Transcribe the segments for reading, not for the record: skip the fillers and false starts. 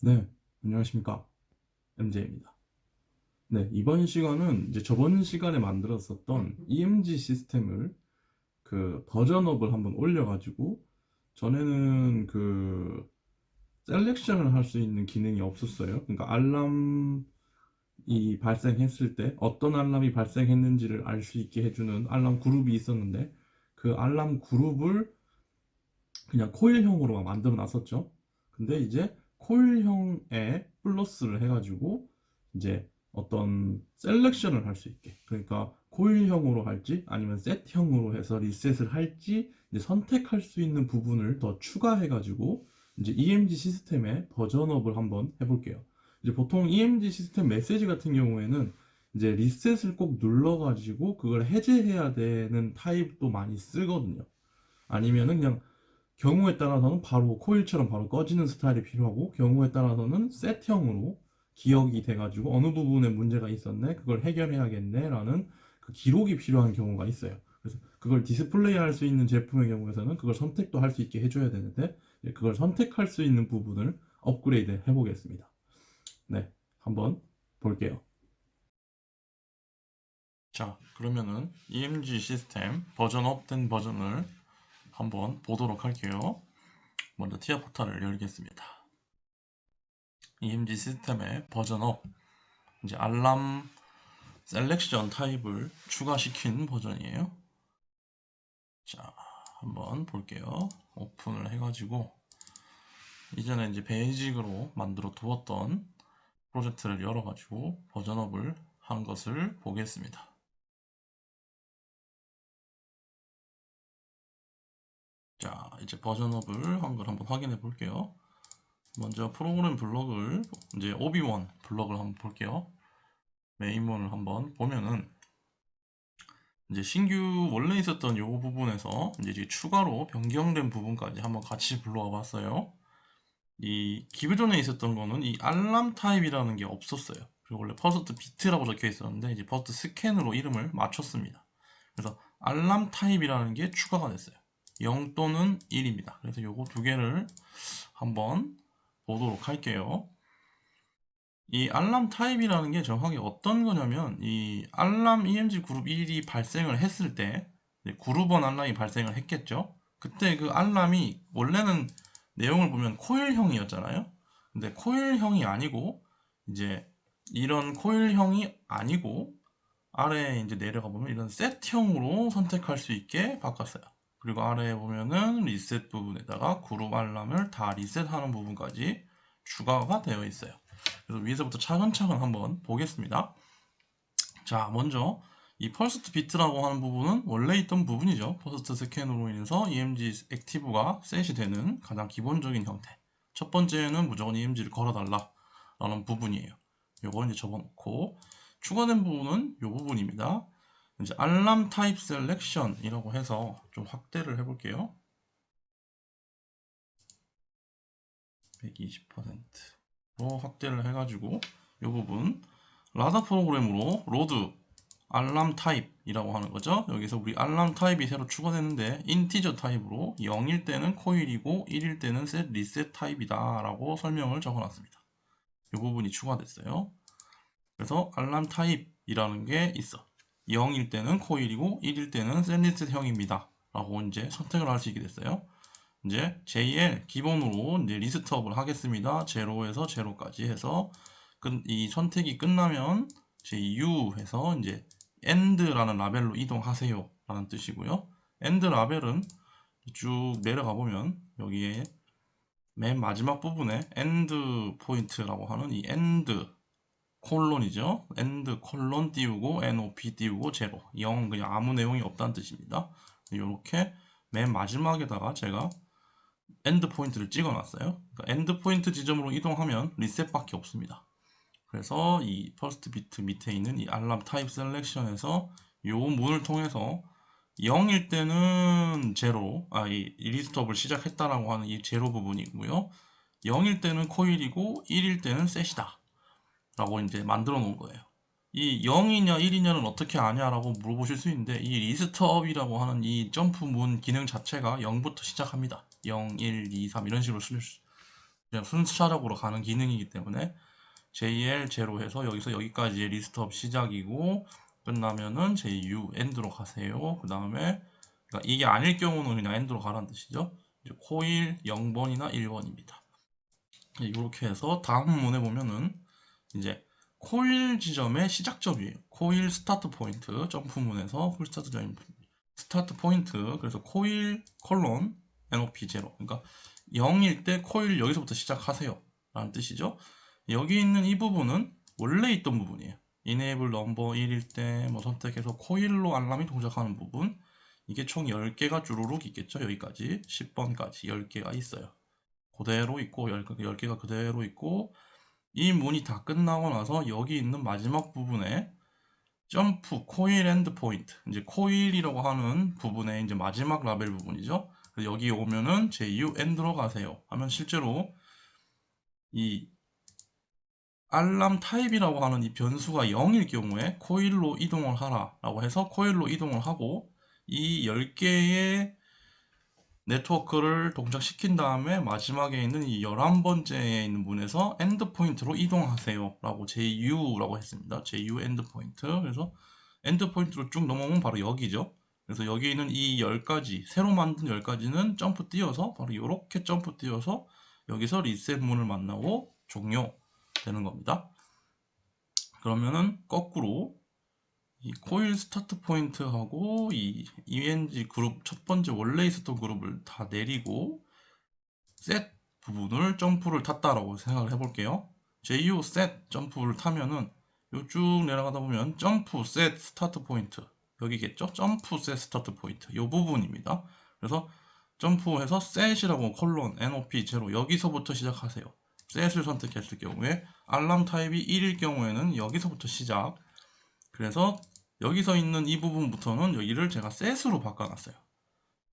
네, 안녕하십니까. MJ입니다. 네, 이번 시간은 이제 저번 시간에 만들었었던 EMG 시스템을 그 버전업을 한번 올려가지고 전에는 그 셀렉션을 할 수 있는 기능이 없었어요. 그러니까 알람이 발생했을 때 어떤 알람이 발생했는지를 알 수 있게 해주는 알람 그룹이 있었는데 그 알람 그룹을 그냥 코일형으로 만들어 놨었죠. 근데 이제 코일형에 플러스를 해가지고 이제 어떤 셀렉션을 할 수 있게, 그러니까 코일형으로 할지 아니면 셋형으로 해서 리셋을 할지 이제 선택할 수 있는 부분을 더 추가해가지고 이제 EMG 시스템의 버전업을 한번 해볼게요. 이제 보통 EMG 시스템 메시지 같은 경우에는 이제 리셋을 꼭 눌러가지고 그걸 해제해야 되는 타입도 많이 쓰거든요. 아니면은 그냥 경우에 따라서는 바로 코일처럼 바로 꺼지는 스타일이 필요하고, 경우에 따라서는 셋형으로 기억이 돼가지고 어느 부분에 문제가 있었네, 그걸 해결해야겠네 라는 그 기록이 필요한 경우가 있어요. 그래서 그걸 디스플레이 할 수 있는 제품의 경우에서는 그걸 선택도 할 수 있게 해줘야 되는데, 그걸 선택할 수 있는 부분을 업그레이드 해보겠습니다. 네, 한번 볼게요. 자, 그러면은 EMG 시스템 버전업된 버전을 한번 보도록 할게요. 먼저 티아 포탈을 열겠습니다. EMG 시스템의 버전업, 이제 알람 셀렉션 타입을 추가시킨 버전이에요. 자, 한번 볼게요. 오픈을 해가지고 이전에 이제 베이직으로 만들어 두었던 프로젝트를 열어가지고 버전업을 한 것을 보겠습니다. 자, 이제 버전업을 한 걸 한번 확인해 볼게요. 먼저 프로그램 블럭을, 이제 OB1 블럭을 한번 볼게요. 메인문을 한번 보면은 이제 신규 원래 있었던 요 부분에서 이제 추가로 변경된 부분까지 한번 같이 불러와 봤어요. 이 기존에 있었던 거는 이 알람 타입이라는 게 없었어요. 그리고 원래 퍼스트 비트라고 적혀 있었는데 이제 퍼스트 스캔으로 이름을 맞췄습니다. 그래서 알람 타입이라는 게 추가가 됐어요. 0 또는 1입니다. 그래서 요거 두 개를 한번 보도록 할게요. 이 알람 타입이라는 게 정확하게 어떤 거냐면, 이 알람 EMG 그룹 1이 발생을 했을 때 그룹 1 알람이 발생을 했겠죠. 그때 그 알람이 원래는 내용을 보면 코일형이었잖아요. 근데 코일형이 아니고, 이제 이런 코일형이 아니고 아래에 이제 내려가 보면 이런 셋형으로 선택할 수 있게 바꿨어요. 그리고 아래에 보면은 리셋 부분에다가 그룹 알람을 다 리셋하는 부분까지 추가가 되어 있어요. 그래서 위에서부터 차근차근 한번 보겠습니다. 자, 먼저 이 퍼스트 비트라고 하는 부분은 원래 있던 부분이죠. 퍼스트 스캔으로 인해서 EMG 액티브가 셋이 되는 가장 기본적인 형태. 첫 번째는 무조건 EMG를 걸어달라 라는 부분이에요. 요거 이제 접어놓고, 추가된 부분은 이 부분입니다. 이제 알람 타입 셀렉션이라고 해서 좀 확대를 해볼게요. 120%로 확대를 해가지고 이 부분 라다 프로그램으로 로드 알람 타입이라고 하는 거죠. 여기서 우리 알람 타입이 새로 추가됐는데 인티저 타입으로 0일 때는 코일이고 1일 때는 셋 리셋 타입이다 라고 설명을 적어놨습니다. 이 부분이 추가됐어요. 그래서 알람 타입이라는 게 있어. 0일 때는 코일이고 1일 때는 셋 리셋형입니다 라고 이제 선택을 할 수 있게 됐어요. 이제 JL 기본으로 이제 리스트업을 하겠습니다. 0에서 0까지 해서 이 선택이 끝나면 JU 해서 이제 END라는 라벨로 이동하세요 라는 뜻이고요. END 라벨은 쭉 내려가 보면 여기에 맨 마지막 부분에 END 포인트라고 하는 이 END 콜론이죠. END 콜론 띄우고 NOP 띄우고 0, 0 그냥 아무 내용이 없다는 뜻입니다. 이렇게 맨 마지막에다가 제가 엔드 포인트를 찍어놨어요. 그러니까 엔드 포인트 지점으로 이동하면 리셋밖에 없습니다. 그래서 이 퍼스트 비트 밑에 있는 이 알람 타입 셀렉션에서 요 문을 통해서 0일 때는 제로, 이 리스트업을 시작했다라고 하는 이 제로 부분이고요. 0일 때는 코일이고 1일 때는 셋이다 라고 이제 만들어 놓은 거예요. 이 0이냐 1이냐는 어떻게 아냐라고 물어보실 수 있는데, 이 리스트업이라고 하는 이 점프 문 기능 자체가 0부터 시작합니다. 0, 1, 2, 3 이런 식으로 그냥 순차적으로 가는 기능이기 때문에 JL0 해서 여기서 여기까지의 리스트업 시작이고 끝나면은 JU 엔드로 가세요. 그 다음에 그러니까 이게 아닐 경우는 그냥 엔드로 가라는 뜻이죠. 이제 코일 0번이나 1번입니다. 이렇게 해서 다음 문에 보면은 이제 코일 지점의 시작점이에요. 코일 스타트 포인트 점프문에서 코일 스타트 점 스타트 포인트 그래서 코일 콜론 NOP 0 그러니까 0일 때 코일 여기서부터 시작하세요 라는 뜻이죠. 여기 있는 이 부분은 원래 있던 부분이에요. enable 넘버 1일 때 뭐 선택해서 코일로 알람이 동작하는 부분 이게 총 10개가 주르륵 있겠죠. 여기까지 10번까지 10개가 있어요. 그대로 있고 10개가 그대로 있고 이 문이 다 끝나고 나서 여기 있는 마지막 부분에 점프 코일 엔드 포인트 이제 코일이라고 하는 부분에 이제 마지막 라벨 부분이죠. 그래서 여기 오면은 JU 엔드로 가세요 하면 실제로 이 알람 타입이라고 하는 이 변수가 0일 경우에 코일로 이동을 하라 라고 해서 코일로 이동을 하고 이 10개의 네트워크를 동작시킨 다음에 마지막에 있는 이 11번째에 있는 문에서 엔드포인트로 이동하세요 라고 JU라고 했습니다. JU 엔드포인트 그래서 엔드포인트로 쭉 넘어오면 바로 여기죠. 그래서 여기 있는 이 10가지 새로 만든 10가지는 점프 띄어서 바로 이렇게 점프 띄어서 여기서 리셋 문을 만나고 종료되는 겁니다. 그러면은 거꾸로 이 코일 스타트 포인트하고 이 ENG 그룹 첫 번째 원래 있었던 그룹을 다 내리고 셋 부분을 점프를 탔다라고 생각을 해볼게요. JU 셋 점프를 타면은 요 쭉 내려가다 보면 점프 셋 스타트 포인트 여기겠죠? 점프 셋 스타트 포인트 요 부분입니다. 그래서 점프해서 셋이라고 콜론 NOP 0 여기서부터 시작하세요. 셋을 선택했을 경우에 알람 타입이 1일 경우에는 여기서부터 시작 그래서 여기서 있는 이 부분부터는 여기를 제가 셋으로 바꿔놨어요.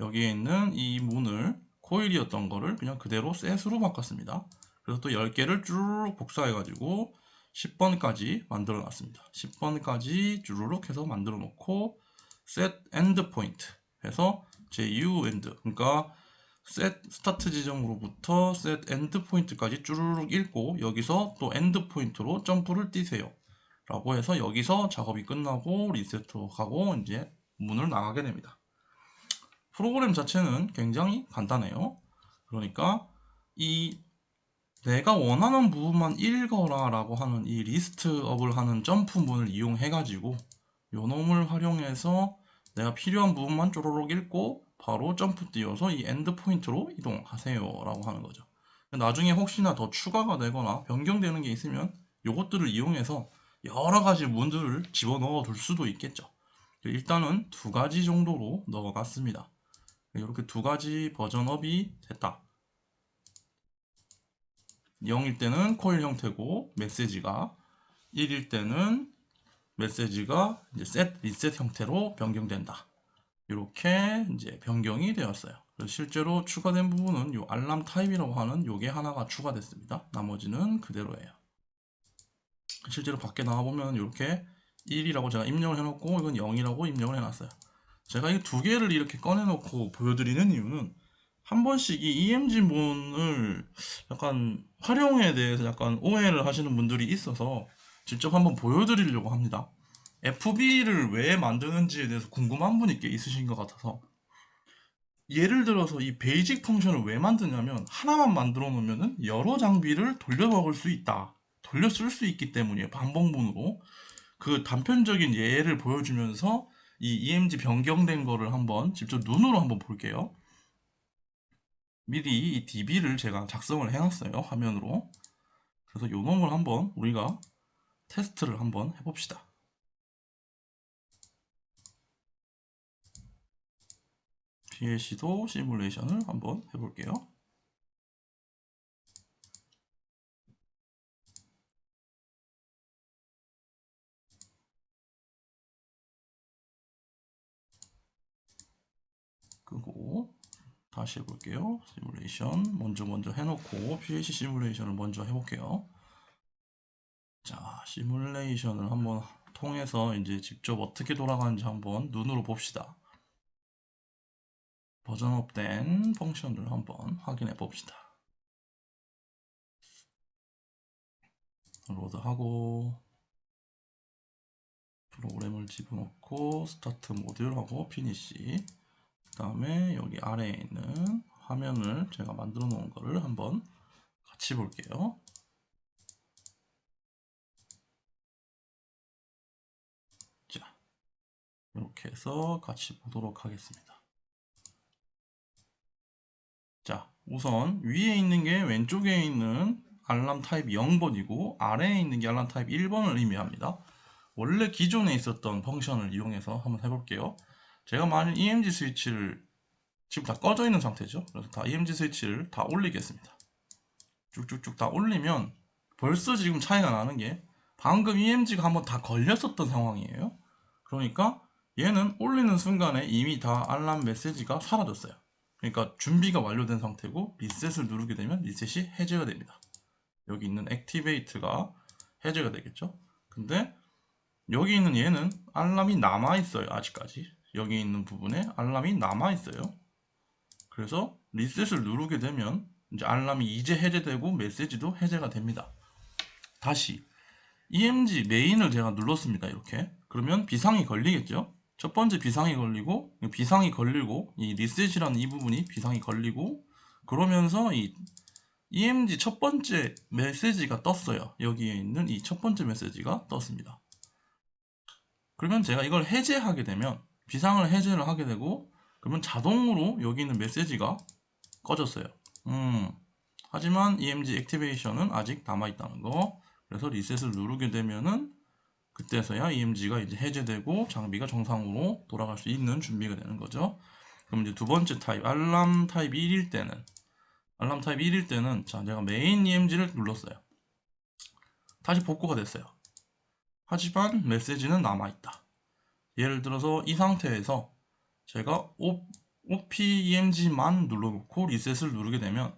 여기에 있는 이 문을 코일이었던 거를 그냥 그대로 셋으로 바꿨습니다. 그래서 또 10개를 쭈르륵 복사해가지고 10번까지 만들어 놨습니다. 10번까지 쭈르륵 해서 만들어 놓고 set end point 해서 JU end 그러니까 set 스타트 지점으로부터 set end point까지 쭈르륵 읽고 여기서 또 end point로 점프를 뛰세요. 라고 해서 여기서 작업이 끝나고 리셋하고 이제 문을 나가게 됩니다. 프로그램 자체는 굉장히 간단해요. 그러니까 이 내가 원하는 부분만 읽어라 라고 하는 이 리스트업을 하는 점프문을 이용해 가지고 요 놈을 활용해서 내가 필요한 부분만 쪼로록 읽고 바로 점프 띄워서 이 엔드 포인트로 이동하세요 라고 하는 거죠. 나중에 혹시나 더 추가가 되거나 변경되는 게 있으면 요것들을 이용해서 여러 가지 문들을 집어넣어 둘 수도 있겠죠. 일단은 2가지 정도로 넣어봤습니다. 이렇게 2가지 버전업이 됐다. 0일 때는 코일 형태고 메시지가 1일 때는 메시지가 이제 셋 리셋 형태로 변경된다. 이렇게 이제 변경이 되었어요. 그래서 실제로 추가된 부분은 이 알람 타입이라고 하는 요게 하나가 추가됐습니다. 나머지는 그대로예요. 실제로 밖에 나와보면 이렇게 1이라고 제가 입력을 해놓고 이건 0이라고 입력을 해놨어요. 제가 이 2개를 이렇게 꺼내놓고 보여드리는 이유는 한 번씩 이 EMG문을 약간 활용에 대해서 약간 오해를 하시는 분들이 있어서 직접 한번 보여드리려고 합니다. FB를 왜 만드는지에 대해서 궁금한 분이 꽤 있으신 것 같아서 예를 들어서 이 베이직 펑션을 왜 만드냐면 하나만 만들어 놓으면 여러 장비를 돌려 먹을 수 있다. 돌려 쓸 수 있기 때문이에요. 반복문으로. 그 단편적인 예를 보여주면서 이 EMG 변경된 거를 한번 직접 눈으로 한번 볼게요. 미리 이 DB를 제가 작성을 해놨어요. 화면으로. 그래서 요 놈을 한번 우리가 테스트를 한번 해봅시다. PLC도 시뮬레이션을 한번 해볼게요. 끄고 다시 해볼게요. 시뮬레이션 먼저 해놓고 PLC 시뮬레이션을 먼저 해볼게요. 자, 시뮬레이션을 한번 통해서 이제 직접 어떻게 돌아가는지 한번 눈으로 봅시다. 버전업된 펑션을 한번 확인해 봅시다. 로드하고 프로그램을 집어넣고 스타트 모듈하고 피니시. 그 다음에 여기 아래에 있는 화면을 제가 만들어 놓은 거를 한번 같이 볼게요. 자, 이렇게 해서 같이 보도록 하겠습니다. 자, 우선 위에 있는 게 왼쪽에 있는 알람 타입 0번이고 아래에 있는 게 알람 타입 1번을 의미합니다. 원래 기존에 있었던 펑션을 이용해서 한번 해볼게요. 제가 만일 EMG 스위치를 지금 다 꺼져 있는 상태죠. 그래서 다 EMG 스위치를 다 올리겠습니다. 쭉쭉쭉 다 올리면 벌써 지금 차이가 나는 게 방금 EMG가 한번 다 걸렸었던 상황이에요. 그러니까 얘는 올리는 순간에 이미 다 알람 메시지가 사라졌어요. 그러니까 준비가 완료된 상태고 리셋을 누르게 되면 리셋이 해제가 됩니다. 여기 있는 액티베이트가 해제가 되겠죠. 근데 여기 있는 얘는 알람이 남아있어요. 아직까지 여기 있는 부분에 알람이 남아있어요. 그래서 리셋을 누르게 되면 이제 알람이 이제 해제되고 메시지도 해제가 됩니다. 다시 EMG 메인을 제가 눌렀습니다. 이렇게 그러면 비상이 걸리겠죠. 첫 번째 비상이 걸리고 이 리셋이라는 이 부분이 비상이 걸리고 그러면서 이 EMG 첫 번째 메시지가 떴어요. 여기에 있는 이 첫 번째 메시지가 떴습니다. 그러면 제가 이걸 해제하게 되면 비상을 해제를 하게 되고 그러면 자동으로 여기 있는 메시지가 꺼졌어요. 하지만 EMG 액티베이션은 아직 남아있다는 거. 그래서 리셋을 누르게 되면은 그때서야 EMG가 이제 해제되고 장비가 정상으로 돌아갈 수 있는 준비가 되는 거죠. 그럼 이제 두 번째 타입, 알람 타입 1일 때는 자, 제가 메인 EMG를 눌렀어요. 다시 복구가 됐어요. 하지만 메시지는 남아있다. 예를 들어서 이 상태에서 제가 OPEMG만 눌러놓고 리셋을 누르게 되면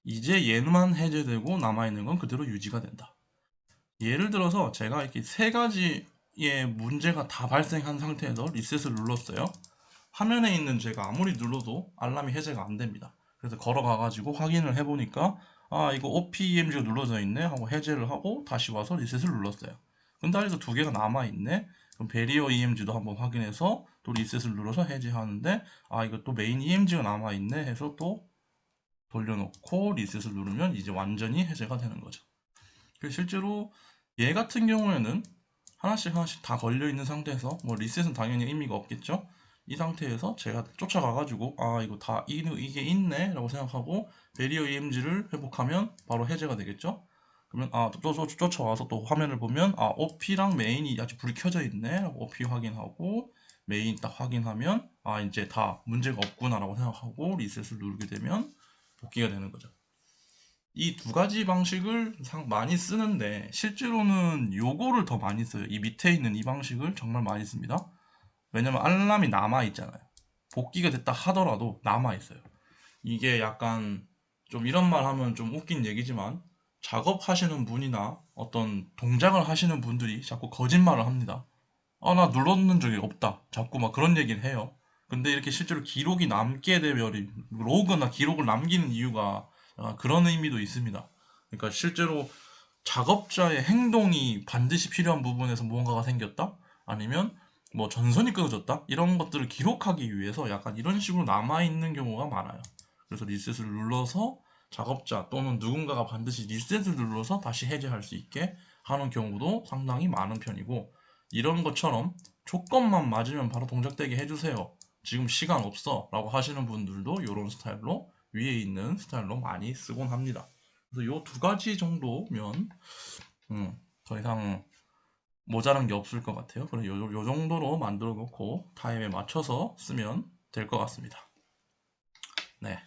이제 얘만 해제되고 남아있는 건 그대로 유지가 된다. 예를 들어서 제가 이렇게 세 가지의 문제가 다 발생한 상태에서 리셋을 눌렀어요. 화면에 있는 제가 아무리 눌러도 알람이 해제가 안 됩니다. 그래서 걸어가가지고 확인을 해보니까 아 이거 OPEMG가 눌러져 있네 하고 해제를 하고 다시 와서 리셋을 눌렀어요. 근데 아직도 두 개가 남아있네. 그럼 베리어 EMG도 한번 확인해서 또 리셋을 눌러서 해제하는데 아 이거 또 메인 EMG가 남아있네 해서 또 돌려놓고 리셋을 누르면 이제 완전히 해제가 되는 거죠. 실제로 얘 같은 경우에는 하나씩 다 걸려있는 상태에서 뭐 리셋은 당연히 의미가 없겠죠. 이 상태에서 제가 쫓아가가지고 아 이거 다 이게 있네 라고 생각하고 베리어 EMG를 회복하면 바로 해제가 되겠죠. 그러면 아 쫓아와서 또 화면을 보면 아 OP랑 메인이 아직 불이 켜져 있네 라고 OP 확인하고 메인 딱 확인하면 아 이제 다 문제가 없구나 라고 생각하고 리셋을 누르게 되면 복귀가 되는 거죠. 이 두 가지 방식을 많이 쓰는데 실제로는 요거를 더 많이 써요. 이 밑에 있는 이 방식을 정말 많이 씁니다. 왜냐면 알람이 남아 있잖아요. 복귀가 됐다 하더라도 남아 있어요. 이게 약간 좀 이런 말 하면 좀 웃긴 얘기지만 작업하시는 분이나 어떤 동작을 하시는 분들이 자꾸 거짓말을 합니다. 아, 나 눌렀는 적이 없다. 자꾸 막 그런 얘기를 해요. 근데 이렇게 실제로 기록이 남게 되면 로그나 기록을 남기는 이유가 그런 의미도 있습니다. 그러니까 실제로 작업자의 행동이 반드시 필요한 부분에서 무언가가 생겼다? 아니면 뭐 전선이 끊어졌다? 이런 것들을 기록하기 위해서 약간 이런 식으로 남아있는 경우가 많아요. 그래서 리셋을 눌러서 작업자 또는 누군가가 반드시 리셋을 눌러서 다시 해제할 수 있게 하는 경우도 상당히 많은 편이고 이런 것처럼 조건만 맞으면 바로 동작되게 해주세요. 지금 시간 없어 라고 하시는 분들도 이런 스타일로 위에 있는 스타일로 많이 쓰곤 합니다. 그래서 이 두 가지 정도면 더 이상 모자란 게 없을 것 같아요. 그래서 요 정도로 만들어 놓고 타임에 맞춰서 쓰면 될 것 같습니다. 네,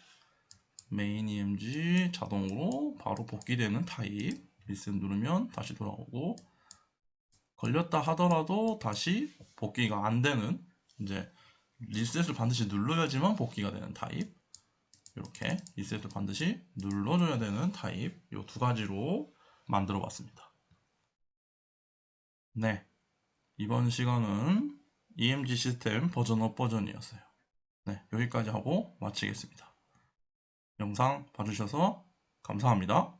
메인 EMG 자동으로 바로 복귀되는 타입 리셋 누르면 다시 돌아오고 걸렸다 하더라도 다시 복귀가 안 되는 이제 리셋을 반드시 눌러야지만 복귀가 되는 타입 이렇게 리셋을 반드시 눌러줘야 되는 타입 이 두 가지로 만들어 봤습니다. 네, 이번 시간은 EMG 시스템 버전 업 버전이었어요. 네, 여기까지 하고 마치겠습니다. 영상 봐주셔서 감사합니다.